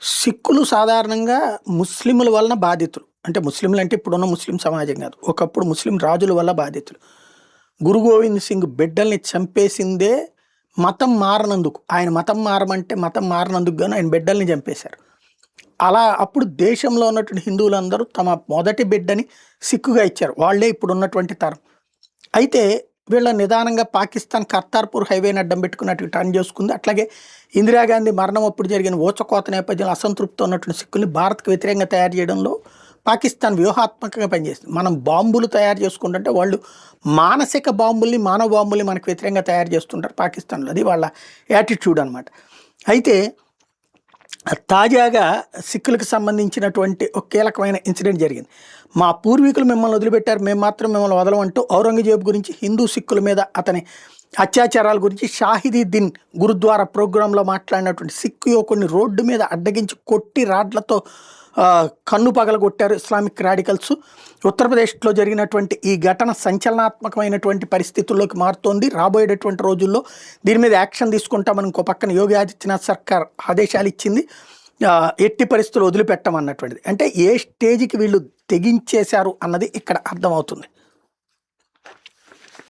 సిక్కులు సాధారణంగా ముస్లిముల వలన బాధితులు. అంటే ముస్లింలు అంటే ఇప్పుడున్న ముస్లిం సమాజం కాదు. ఒకప్పుడు ముస్లిం రాజుల వల్ల బాధితులు. గురు గోవింద్ సింగ్ బిడ్డల్ని చంపేసిందే మతం మారనందుకు. ఆయన మతం మారమంటే మతం మారనందుకు గాను ఆయన బిడ్డల్ని చంపేశారు. అలా అప్పుడు దేశంలో ఉన్నటువంటి హిందువులందరూ తమ మొదటి బిడ్డని సిక్కుగా ఇచ్చారు. వాళ్ళే ఇప్పుడున్నటువంటి తరం. అయితే వీళ్ళ నిదానంగా పాకిస్తాన్ కర్తార్పూర్ హైవేని అడ్డం పెట్టుకున్నట్టు టర్న్ చేసుకుంది. అట్లాగే ఇందిరాగాంధీ మరణం అప్పుడు జరిగిన ఊచకోత నేపథ్యంలో అసంతృప్తి ఉన్నటువంటి సిక్కుల్ని భారత్కు వ్యతిరేకంగా తయారు చేయడంలో పాకిస్తాన్ వ్యూహాత్మకంగా పనిచేస్తుంది. మనం బాంబులు తయారు చేసుకుంటుంటే వాళ్ళు మానసిక బాంబుల్ని, మానవ బాంబుల్ని మనకు వ్యతిరేకంగా తయారు చేస్తుంటారు పాకిస్తాన్లో. అది వాళ్ళ యాటిట్యూడ్ అనమాట. అయితే తాజాగా సిక్కులకు సంబంధించినటువంటి ఒక కీలకమైన ఇన్సిడెంట్ జరిగింది. మా పూర్వీకులు మిమ్మల్ని వదిలిపెట్టారు, మేము మాత్రం మిమ్మల్ని వదలమంటూ ఔరంగజేబు గురించి, హిందూ సిక్కుల మీద అతని అత్యాచారాల గురించి షాహిదీ దిన్ గురుద్వారా ప్రోగ్రాంలో మాట్లాడినటువంటి సిక్కు యువకుడిని రోడ్డు మీద అడ్డగించి కొట్టి రాడ్లతో కన్ను పగలగొట్టారు ఇస్లామిక్ రాడికల్స్. ఉత్తరప్రదేశ్లో జరిగినటువంటి ఈ ఘటన సంచలనాత్మకమైనటువంటి పరిస్థితుల్లోకి మారుతోంది. రాబోయేటటువంటి రోజుల్లో దీని మీద యాక్షన్ తీసుకుంటామని ఇంకో పక్కన యోగి ఆదిత్యనాథ్ సర్కార్ ఆదేశాలు ఇచ్చింది. ఎట్టి పరిస్థితులు వదిలిపెట్టమన్నటువంటిది. అంటే ఏ స్టేజ్కి వీళ్ళు తెగించేశారు అన్నది ఇక్కడ అర్థమవుతుంది.